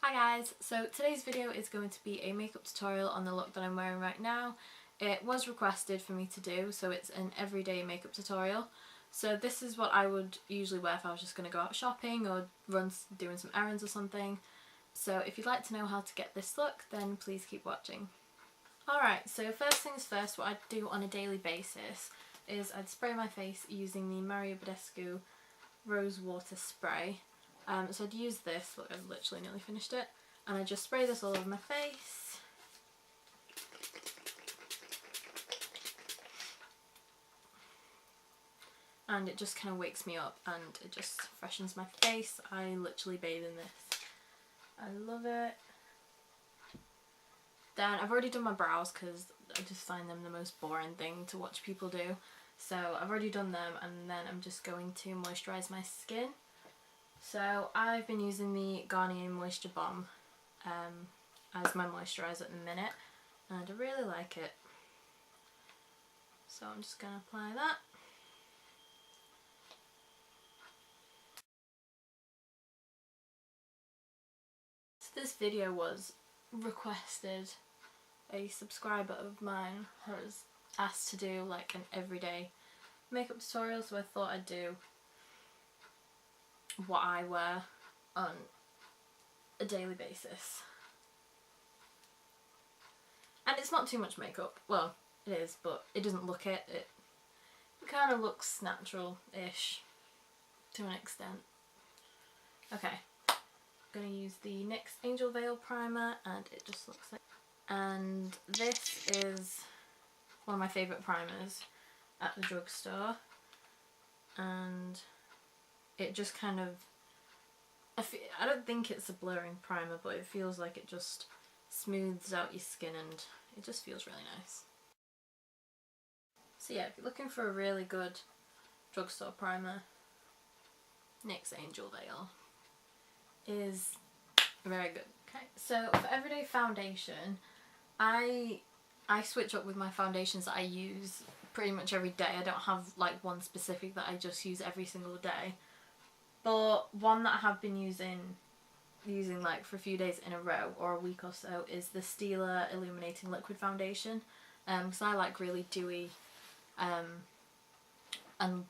Hi guys, so today's video is going to be a makeup tutorial on the look that I'm wearing right now. It was requested for me to do, so it's an everyday makeup tutorial. So this is what I would usually wear if I was just going to go out shopping or doing some errands or something. So if you'd like to know how to get this look, then please keep watching. Alright, so first things first, what I do on a daily basis is I'd spray my face using the Mario Badescu Rose Water Spray. So I'd use this, look, I've literally nearly finished it, and I just spray this all over my face. And it just kind of wakes me up and it just freshens my face. I literally bathe in this. I love it. Then I've already done my brows because I just find them the most boring thing to watch people do. So I've already done them, and then I'm just going to moisturise my skin. So I've been using the Garnier Moisture Bomb as my moisturiser at the minute, and I really like it. So I'm just going to apply that. So this video was requested. A subscriber of mine has asked to do like an everyday makeup tutorial, so I thought I'd do what I wear on a daily basis. And it's not too much makeup. Well, it is, but it doesn't look it. It kind of looks natural-ish to an extent. Okay, I'm going to use the NYX Angel Veil Primer, and it just looks like... And this is one of my favourite primers at the drugstore. And it just kind of... I don't think it's a blurring primer, but it feels like it just smooths out your skin and it just feels really nice. So yeah, if you're looking for a really good drugstore primer, NYX Angel Veil is very good. Okay, so for everyday foundation, I switch up with my foundations that I use pretty much every day. I don't have like one specific that I just use every single day. But one that I have been using like for a few days in a row or a week or so is the Stila Illuminating Liquid Foundation, because I like really dewy and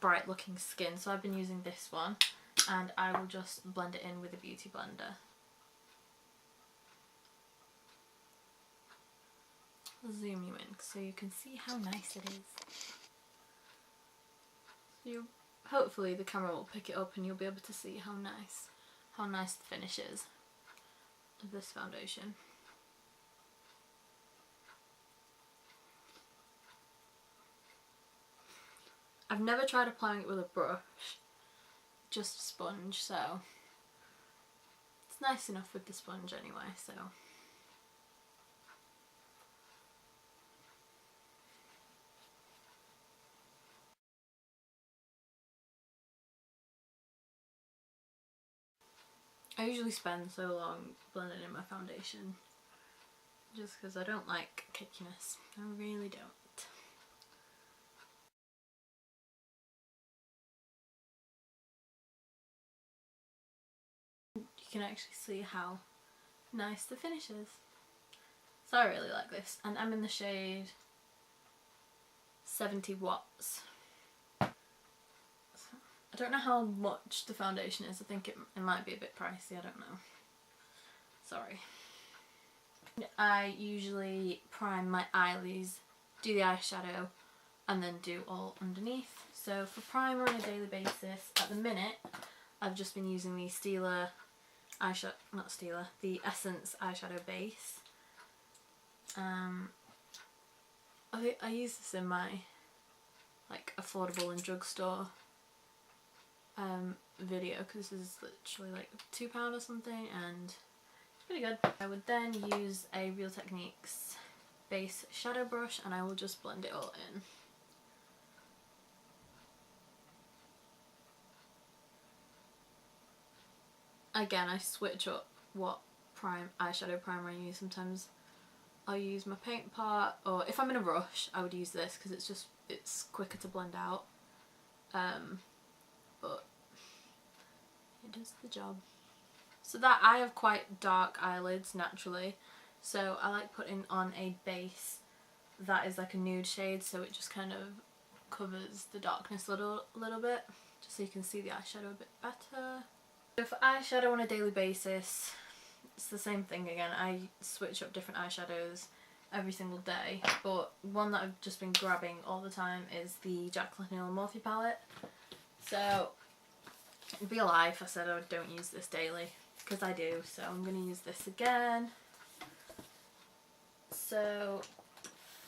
bright looking skin, so I've been using this one, and I will just blend it in with a beauty blender. I'll zoom you in so you can see how nice it is. So hopefully the camera will pick it up and you'll be able to see how nice the finish is of this foundation. I've never tried applying it with a brush, just a sponge, so it's nice enough with the sponge anyway, so. I usually spend so long blending in my foundation just because I don't like cakeiness. I really don't. You can actually see how nice the finish is. So I really like this, and I'm in the shade 70 Watts. I don't know how much the foundation is. I think it might be a bit pricey, I don't know. Sorry. I usually prime my eyelids, do the eyeshadow, and then do all underneath. So for primer on a daily basis, at the minute, I've just been using the Stila eyeshadow, not Stila, the Essence eyeshadow base. I use this in my like affordable and drugstore video, because this is literally like £2 or something, and it's pretty good. I would then use a Real Techniques base shadow brush, and I will just blend it all in. Again, I switch up what eyeshadow primer I use. Sometimes I'll use my paint part, or if I'm in a rush I would use this because it's quicker to blend out, but it does the job. So that I have quite dark eyelids naturally, so I like putting on a base that is like a nude shade, so it just kind of covers the darkness a little bit, just so you can see the eyeshadow a bit better. So for eyeshadow on a daily basis, it's the same thing again. I switch up different eyeshadows every single day, but one that I've just been grabbing all the time is the Jaclyn Hill Morphe palette. So it'd be a lie if I said I don't use this daily, because I do, so I'm going to use this again. So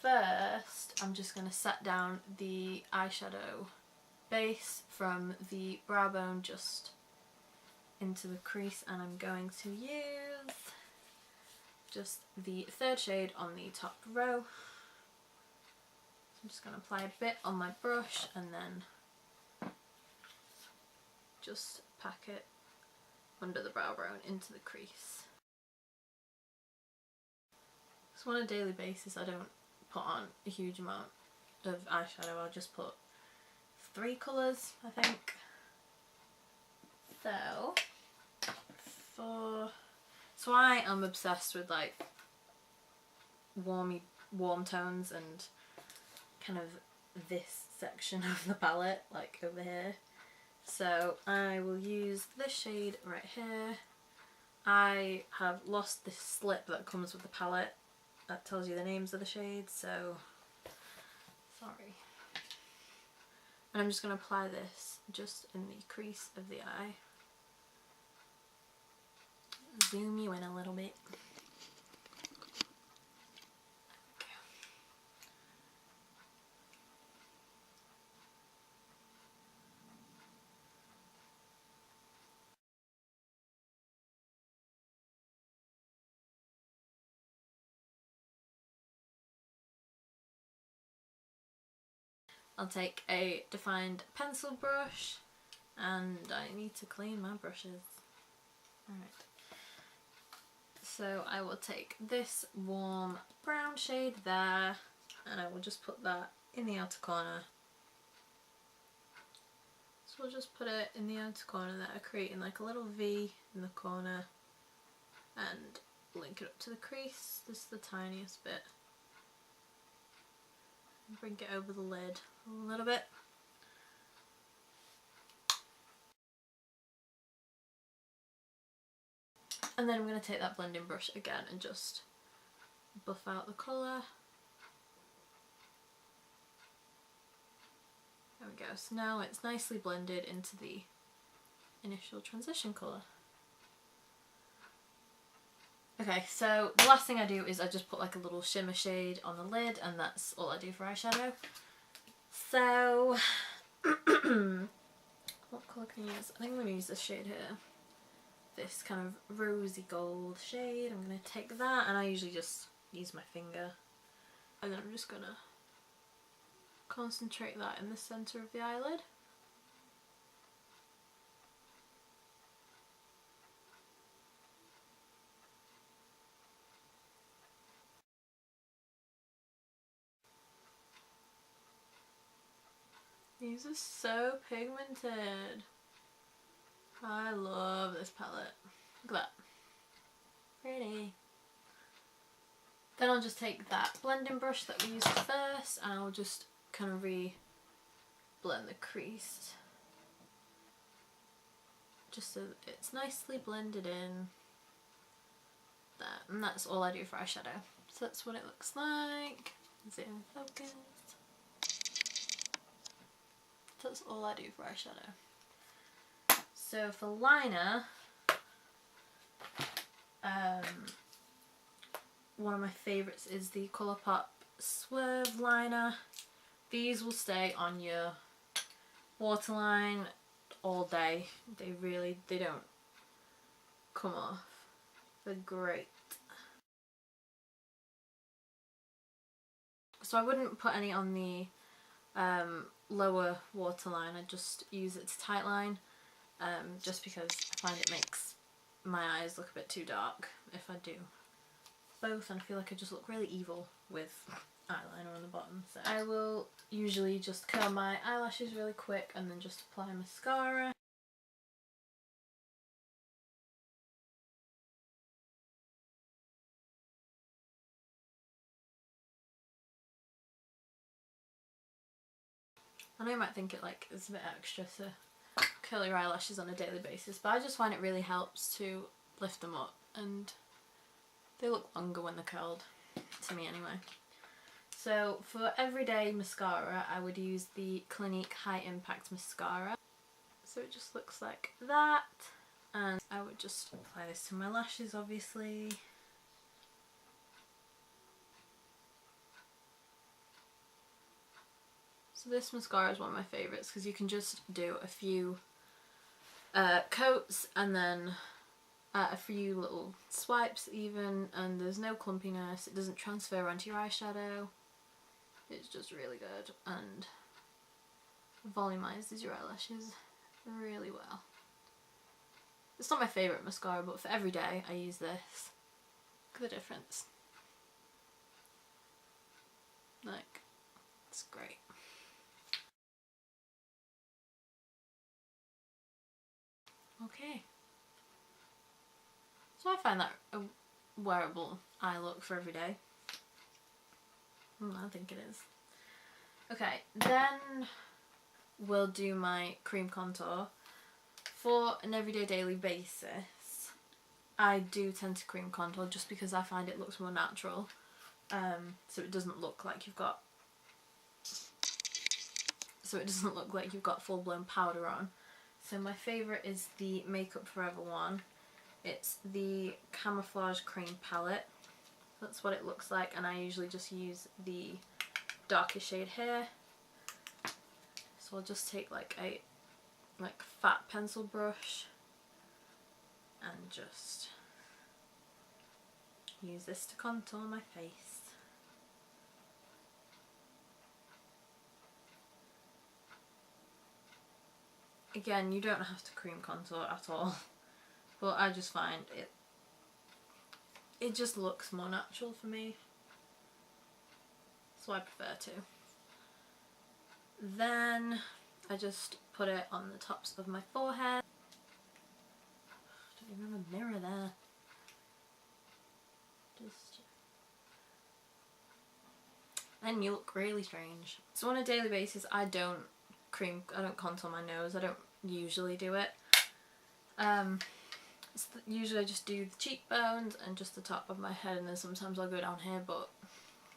first I'm just going to set down the eyeshadow base from the brow bone just into the crease, and I'm going to use just the third shade on the top row. So I'm just going to apply a bit on my brush and then just pack it under the brow bone into the crease. So on a daily basis I don't put on a huge amount of eyeshadow, I'll just put 3 colours I think. So I am obsessed with like warm tones and kind of this section of the palette, like over here. So I will use this shade right here. I have lost this slip that comes with the palette that tells you the names of the shades, so sorry. And I'm just going to apply this just in the crease of the eye. Zoom you in a little bit. I'll take a defined pencil brush, and I need to clean my brushes. Alright. So I will take this warm brown shade there, and I will just put that in the outer corner. So we'll just put it in the outer corner there, creating like a little V in the corner, and link it up to the crease. This is the tiniest bit. Bring it over the lid a little bit. And then I'm going to take that blending brush again and just buff out the colour. There we go. So now it's nicely blended into the initial transition colour. Okay, so the last thing I do is I just put like a little shimmer shade on the lid, and that's all I do for eyeshadow. So, what colour can I use? I think I'm going to use this shade here. This kind of rosy gold shade. I'm going to take that, and I usually just use my finger. And then I'm just going to concentrate that in the centre of the eyelid. These are so pigmented. I love this palette. Look at that. Pretty. Then I'll just take that blending brush that we used first, and I'll just kind of blend the crease. Just so that it's nicely blended in. There. And that's all I do for eyeshadow. So that's what it looks like. Is it in focus? That's all I do for eyeshadow. So for liner, one of my favourites is the Colourpop Swerve liner. These will stay on your waterline all day. They don't come off. They're great. So I wouldn't put any on the lower waterline, I just use it to tightline, just because I find it makes my eyes look a bit too dark if I do both, and I feel like I just look really evil with eyeliner on the bottom. So I will usually just curl my eyelashes really quick and then just apply mascara. I know you might think it like is a bit extra to curl your eyelashes on a daily basis, but I just find it really helps to lift them up, and they look longer when they're curled, to me anyway. So for everyday mascara, I would use the Clinique High Impact Mascara. So it just looks like that, and I would just apply this to my lashes, obviously. So this mascara is one of my favourites because you can just do a few coats and then a few little swipes even, and there's no clumpiness, it doesn't transfer onto your eyeshadow. It's just really good and volumizes your eyelashes really well. It's not my favourite mascara, but for every day I use this. Look at the difference. Like, it's great. Okay. So I find that a wearable eye look for every day. I think it is. Okay, then we'll do my cream contour. For an everyday daily basis, I do tend to cream contour just because I find it looks more natural. So it doesn't look like you've got full-blown powder on. So my favourite is the Makeup Forever one. It's the Camouflage Cream Palette. That's what it looks like, and I usually just use the darkest shade here. So I'll just take like a fat pencil brush and just use this to contour my face. Again, you don't have to cream contour at all, but I just find it just looks more natural for me, so I prefer to. Then I just put it on the tops of my forehead. Don't even have a mirror there. And you look really strange. So on a daily basis, I don't contour my nose. I don't usually do it. Usually I just do the cheekbones and just the top of my head, and then sometimes I'll go down here, but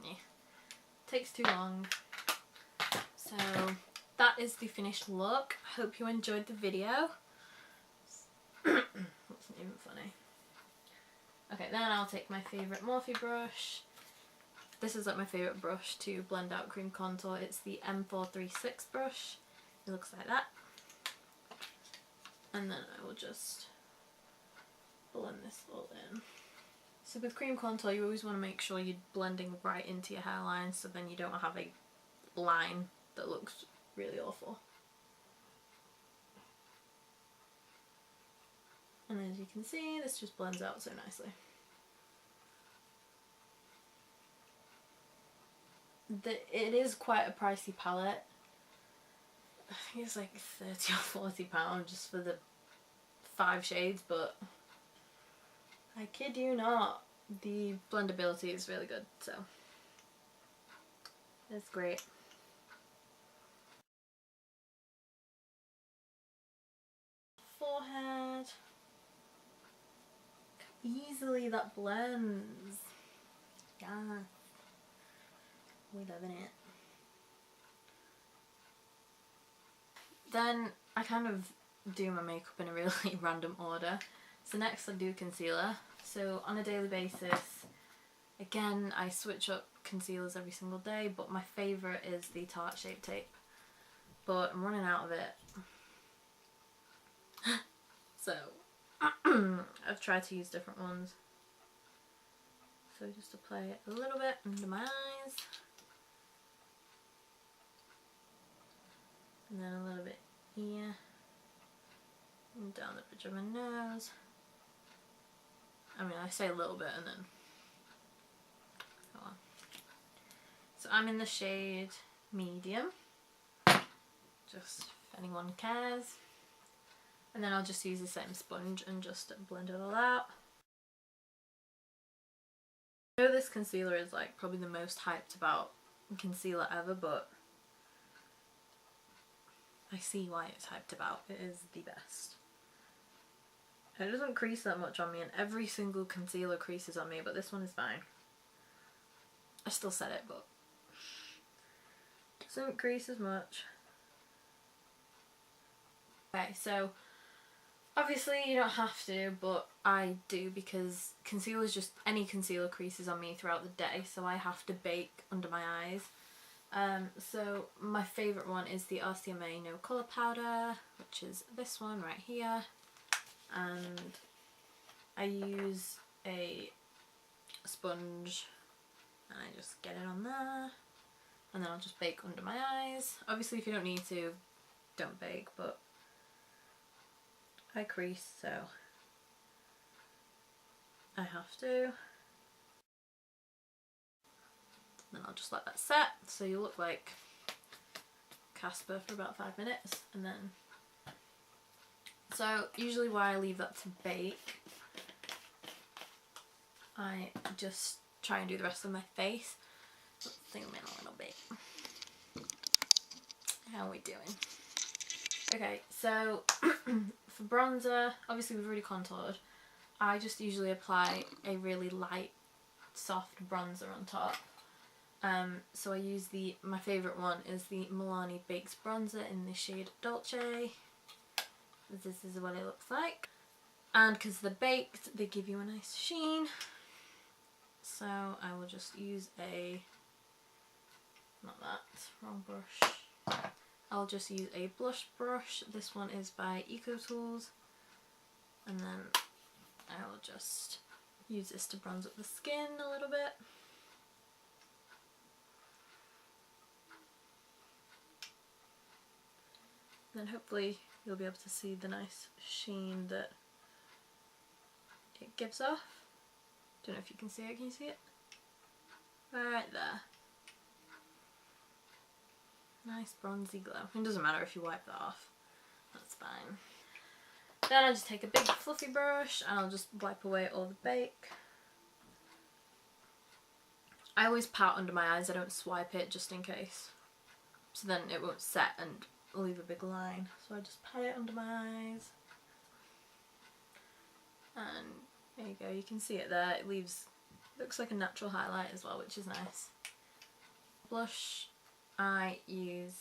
yeah, it takes too long. So that is the finished look. I hope you enjoyed the video. That's not even funny. Okay, then I'll take my favourite Morphe brush. This is like my favourite brush to blend out cream contour. It's the M436 brush. It looks like that. And then I will just blend this all in. So with cream contour, you always want to make sure you're blending right into your hairline, so then you don't have a line that looks really awful. And as you can see, this just blends out so nicely. It is quite a pricey palette. I think it's like £30 or £40 just for the 5 shades, but I kid you not, the blendability is really good, so it's great. Forehead. Easily that blends. Yeah. We loving it. Then I kind of do my makeup in a really random order. So next I do concealer. So on a daily basis, again, I switch up concealers every single day, but my favourite is the Tarte Shape Tape. But I'm running out of it. So I've tried to use different ones. So just apply it a little bit under my eyes. And then a little bit here. And down the bridge of my nose. I mean, I say a little bit and then go on. So I'm in the shade medium. Just if anyone cares. And then I'll just use the same sponge and just blend it all out. I know this concealer is like probably the most hyped about concealer ever, but I see why it's hyped about. It is the best. It doesn't crease that much on me, and every single concealer creases on me, but this one is fine. I still said it, but it doesn't crease as much. Okay, so obviously you don't have to, but I do because concealer's just, any concealer creases on me throughout the day, so I have to bake under my eyes. So my favourite one is the RCMA No Colour Powder, which is this one right here, and I use a sponge and I just get it on there, and then I'll just bake under my eyes. Obviously if you don't need to, don't bake, but I crease, so I have to. Then I'll just let that set, so you look like Casper for about 5 minutes, and then, so usually while I leave that to bake, I just try and do the rest of my face. Let's zoom in a little bit. How are we doing? Okay, so for bronzer, obviously we've already contoured. I just usually apply a really light, soft bronzer on top. So I use my favourite one is the Milani Bakes Bronzer in the shade Dolce. This is what it looks like. And because they're baked, they give you a nice sheen. So I will just use not that, wrong brush. I'll just use a blush brush. This one is by EcoTools. And then I will just use this to bronze up the skin a little bit. Then hopefully you'll be able to see the nice sheen that it gives off. Don't know if you can see it. Can you see it? Right there. Nice bronzy glow. It doesn't matter if you wipe that off. That's fine. Then I just take a big fluffy brush and I'll just wipe away all the bake. I always pat under my eyes. I don't swipe it just in case. So then it won't set and leave a big line. So I just pat it under my eyes. And there you go, you can see it there. It looks like a natural highlight as well, which is nice. Blush, I use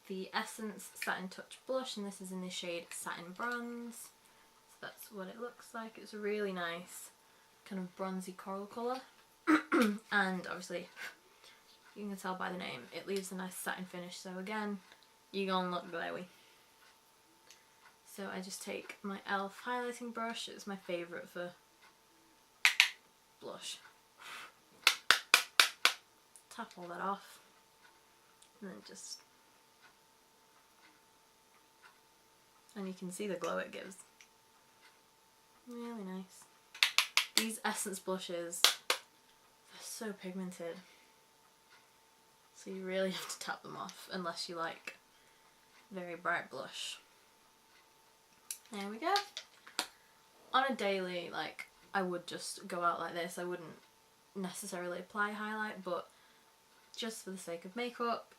the Essence Satin Touch blush, and this is in the shade Satin Bronze. So that's what it looks like. It's a really nice kind of bronzy coral colour. And obviously, you can tell by the name, it leaves a nice satin finish, so again, you're gonna look glowy. So I just take my e.l.f. highlighting brush. It's my favourite for blush. Tap all that off and then just, and you can see the glow it gives. Really nice. These Essence blushes, they're so pigmented, so you really have to tap them off unless you like very bright blush. There we go. On a daily, like, I would just go out like this. I wouldn't necessarily apply highlight, but just for the sake of makeup,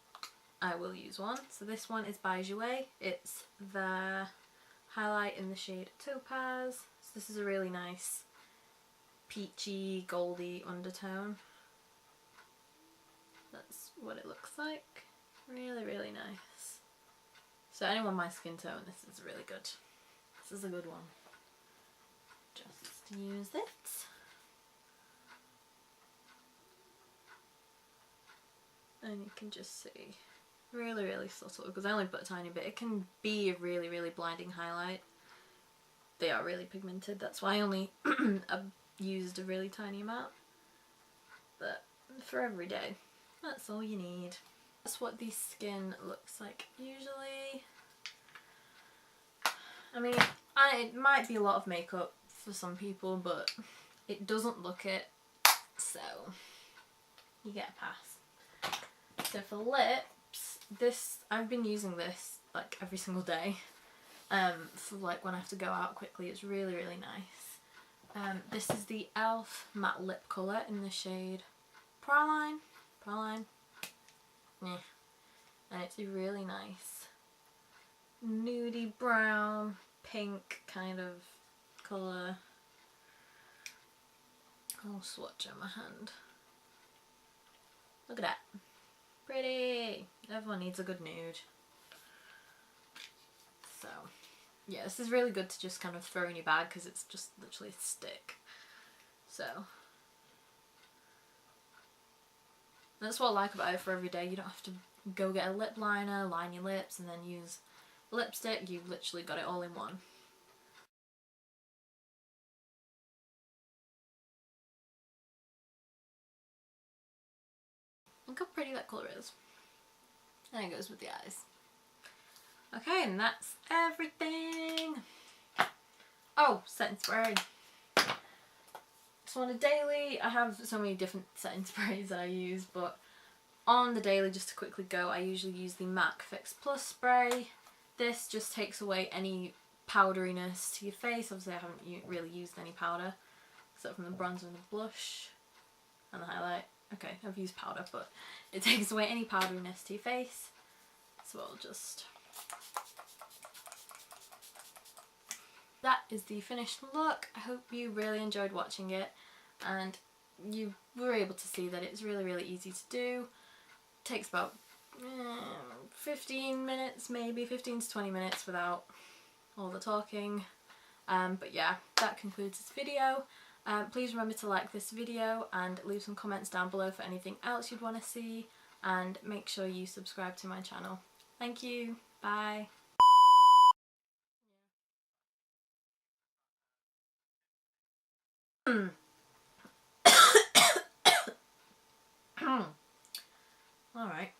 I will use one. So this one is by Jouer. It's the highlight in the shade Topaz. So this is a really nice peachy, goldy undertone. That's what it looks like. Really, really nice. So anyone my skin tone, this is really good. This is a good one. Just use it. And you can just see, really, really subtle, because I only put a tiny bit. It can be a really, really blinding highlight. They are really pigmented, that's why I only used a really tiny amount. But for every day, that's all you need. That's what the skin looks like usually. I mean, it might be a lot of makeup for some people, but it doesn't look it, so you get a pass. So for lips, this, I've been using this like every single day, for like when I have to go out quickly. It's really, really nice. This is the e.l.f. Matte Lip Colour in the shade Praline, yeah, and it's a really nice nudie brown, pink kind of colour. I'll swatch on my hand. Look at that. Pretty! Everyone needs a good nude. So, yeah, this is really good to just kind of throw in your bag because it's just literally a stick. So, that's what I like about it for every day. You don't have to go get a lip liner, line your lips, and then use lipstick. You've literally got it all in one. Look how pretty that colour is. And it goes with the eyes. Okay, and that's everything. Oh, setting spray. So on a daily, I have so many different setting sprays that I use, but on the daily, just to quickly go, I usually use the MAC Fix Plus spray. This just takes away any powderiness to your face. Obviously I haven't really used any powder, except from the bronzer and the blush and the highlight. Okay, I've used powder, but it takes away any powderiness to your face. So I'll just... That is the finished look. I hope you really enjoyed watching it and you were able to see that it's really easy to do. It takes about 15 minutes, maybe 15 to 20 minutes without all the talking. But yeah, that concludes this video. Please remember to like this video and leave some comments down below for anything else you'd want to see, and make sure you subscribe to my channel. Thank you, bye. Alright.